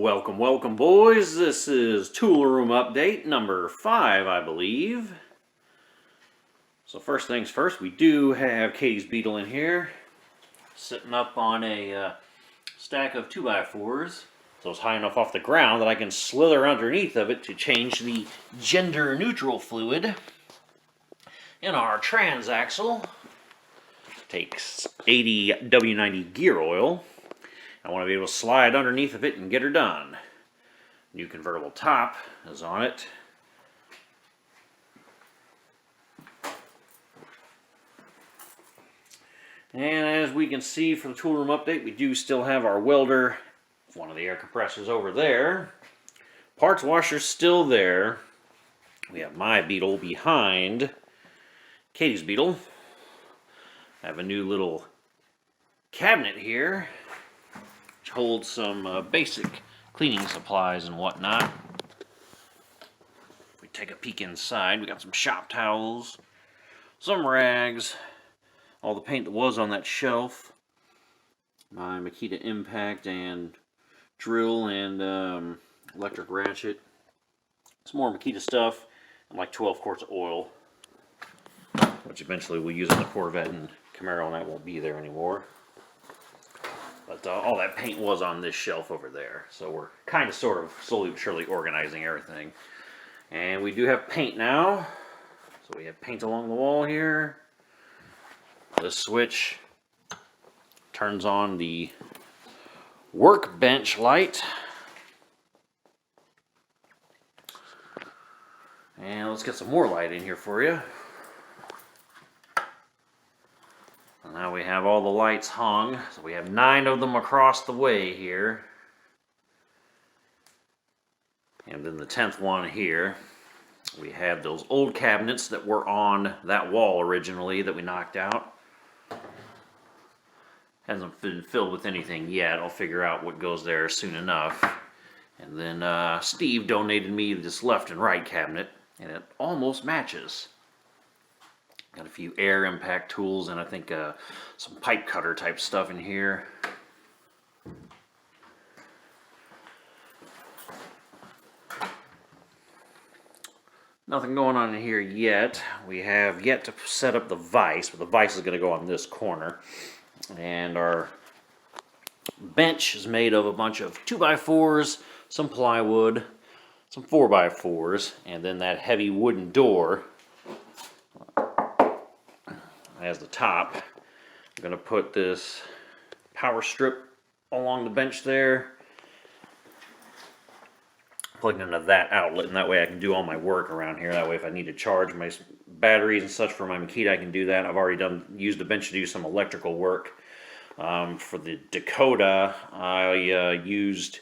Welcome, boys. This is Tool Room Update number 5, I believe. So first things first, we do have Katie's Beetle in here, sitting up on a stack of 2x4s. So it's high enough off the ground that I can slither underneath of it to change the gender-neutral fluid in our transaxle. Takes 80 W90 gear oil. I want to be able to slide underneath of it and get her done. New convertible top is on it. And as we can see from the tool room update, we do still have our welder, one of the air compressors over there. Parts washer's still there. We have my Beetle behind Katie's Beetle. I have a new little cabinet here, which holds some basic cleaning supplies and whatnot. If we take a peek inside, we got some shop towels, some rags, all the paint that was on that shelf, my Makita impact and drill and electric ratchet, some more Makita stuff, and like 12 quarts of oil, which eventually we'll use on the Corvette and Camaro, and that won't be there anymore. But all that paint was on this shelf over there. So we're kind of sort of slowly but surely organizing everything. And we do have paint now. So we have paint along the wall here. This switch turns on the workbench light. And let's get some more light in here for you. Now we have all the lights hung, so we have 9 of them across the way here. And then the 10th one here. We have those old cabinets that were on that wall originally that we knocked out. Hasn't been filled with anything yet. I'll figure out what goes there soon enough. And then Steve donated me this left and right cabinet, and it almost matches. Got a few air impact tools and I think some pipe cutter type stuff in here. Nothing going on in here yet. We have yet to set up the vise, but the vise is going to go on this corner. And our bench is made of a bunch of 2x4s, some plywood, some 4x4s, and then that heavy wooden door as the top. I'm going to put this power strip along the bench there, plug it into that outlet, and that way I can do all my work around here. That way if I need to charge my batteries and such for my Makita, I can do that. I've already used the bench to do some electrical work. For the Dakota, I used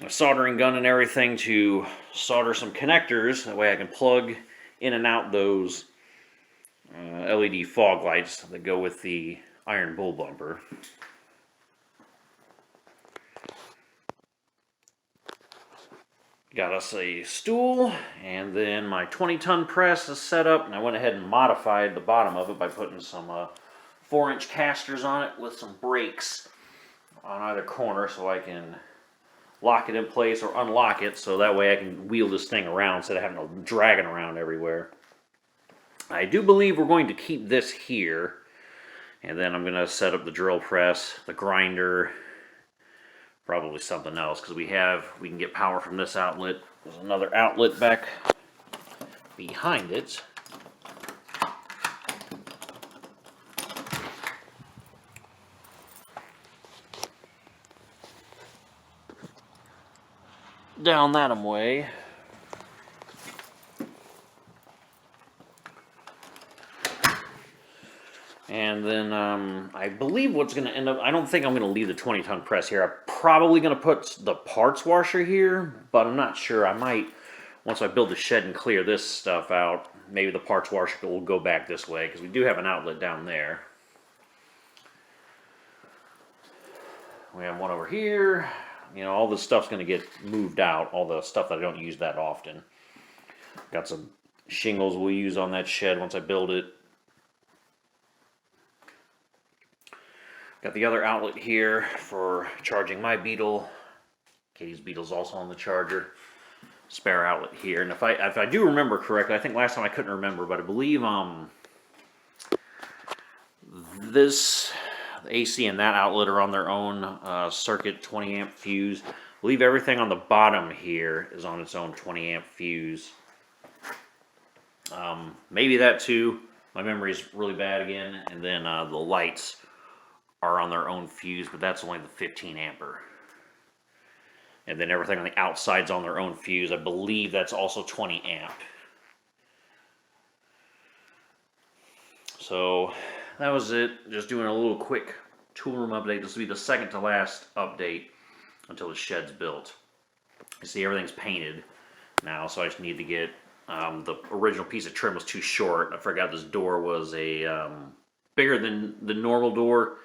a soldering gun and everything to solder some connectors. That way I can plug in and out those LED fog lights that go with the iron bull bumper. Got us a stool, and then my 20-ton press is set up, and I went ahead and modified the bottom of it by putting some 4-inch casters on it with some brakes on either corner so I can lock it in place or unlock it, so that way I can wheel this thing around instead of having to drag it around everywhere. I do believe we're going to keep this here, and then I'm going to set up the drill press, the grinder, probably something else, because we can get power from this outlet. There's another outlet back behind it. Down that way. And then I believe what's going to end up, I don't think I'm going to leave the 20-ton press here. I'm probably going to put the parts washer here, but I'm not sure. I might, once I build the shed and clear this stuff out, maybe the parts washer will go back this way, because we do have an outlet down there. We have one over here. You know, all this stuff's going to get moved out, all the stuff that I don't use that often. Got some shingles we'll use on that shed once I build it. Got the other outlet here for charging my Beetle. Katie's Beetle's also on the charger. Spare outlet here, and if I do remember correctly, I think last time I couldn't remember, but I believe this the AC and that outlet are on their own circuit 20 amp fuse. I believe everything on the bottom here is on its own 20 amp fuse. Maybe that too. My memory's really bad again. And then the lights are on their own fuse, but that's only the 15 ampere. And then everything on the outside's on their own fuse. I believe that's also 20 amp. So that was it. Just doing a little quick tool room update. This will be the second to last update until the shed's built. You see everything's painted now, so I just need to get the original piece of trim was too short. I forgot this door was a bigger than the normal door,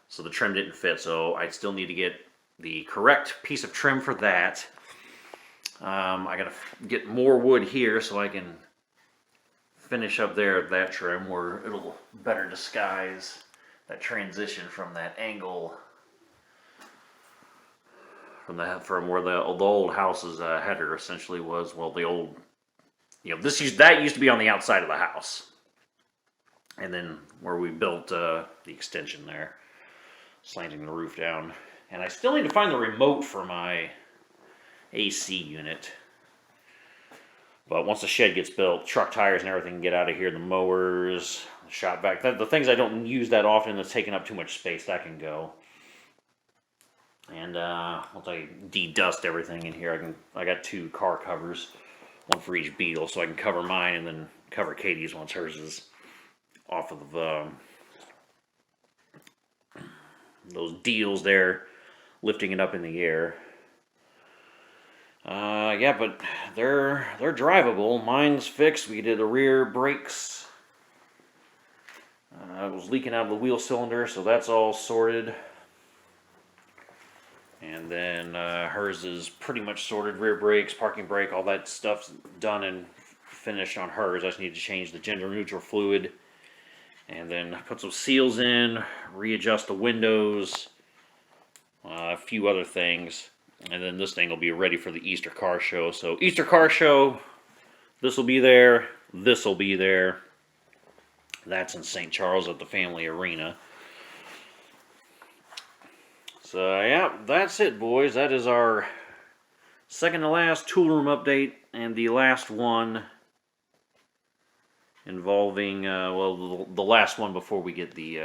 so the trim didn't fit. So I still need to get the correct piece of trim for that. I gotta get more wood here so I can finish up there at that trim where it'll better disguise that transition from that angle from where the old house's header essentially was. Well, the old, that used to be on the outside of the house, and then where we built the extension there, slanting the roof down. And I still need to find the remote for my AC unit. But once the shed gets built, truck tires and everything can get out of here. The mowers, the shop vac, the things I don't use that often that's taking up too much space, that can go. And once I de-dust everything in here, I got 2 car covers, one for each Beetle, so I can cover mine and then cover Katie's once hers is off of those deals there, lifting it up in the air. Yeah, but they're drivable. Mine's fixed. We did the rear brakes. It was leaking out of the wheel cylinder, so that's all sorted. And then hers is pretty much sorted. Rear brakes, parking brake, all that stuff's done and finished on hers. I just need to change the gender neutral fluid, and then put some seals in, readjust the windows, a few other things. And then this thing will be ready for the Easter car show. So Easter car show, this will be there, this will be there. That's in St. Charles at the Family Arena. So yeah, that's it, boys. That is our second to last tool room update, and the last one involving, the last one before we get the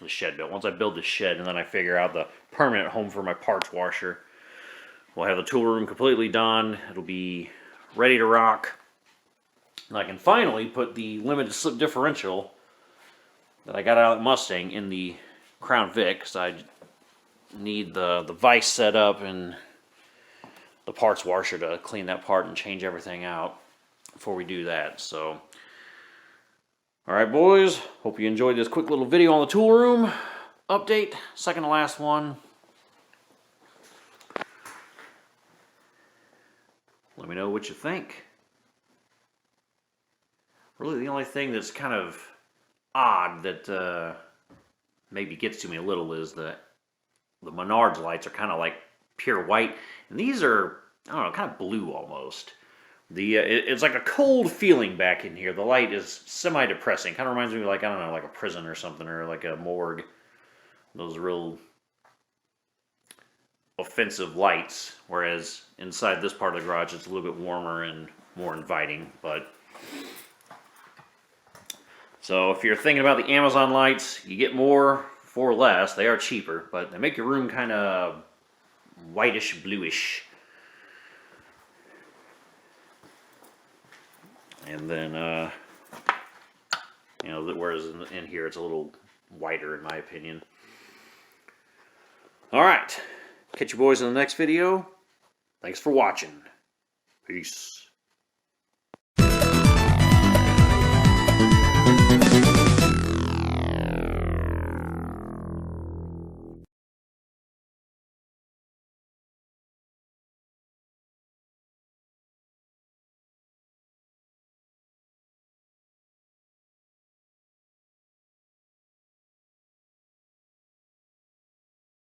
shed built. Once I build the shed and then I figure out the permanent home for my parts washer, we'll have the tool room completely done. It'll be ready to rock. And I can finally put the limited slip differential that I got out of the Mustang in the Crown Vic, because I need the vise set up and the parts washer to clean that part and change everything out before we do that. So alright, boys, hope you enjoyed this quick little video on the tool room update, second to last one. Let me know what you think. Really, the only thing that's kind of odd that maybe gets to me a little is the Menards lights are kind of like pure white, and these are, I don't know, kind of blue almost. It's like a cold feeling back in here. The light is semi-depressing. Kind of reminds me of, like, I don't know, like a prison or something, or like a morgue. Those real offensive lights. Whereas inside this part of the garage, it's a little bit warmer and more inviting. But so if you're thinking about the Amazon lights, you get more for less. They are cheaper, but they make your room kind of whitish, bluish. And then, whereas in here it's a little whiter in my opinion. Alright, catch you boys in the next video. Thanks for watching. Peace.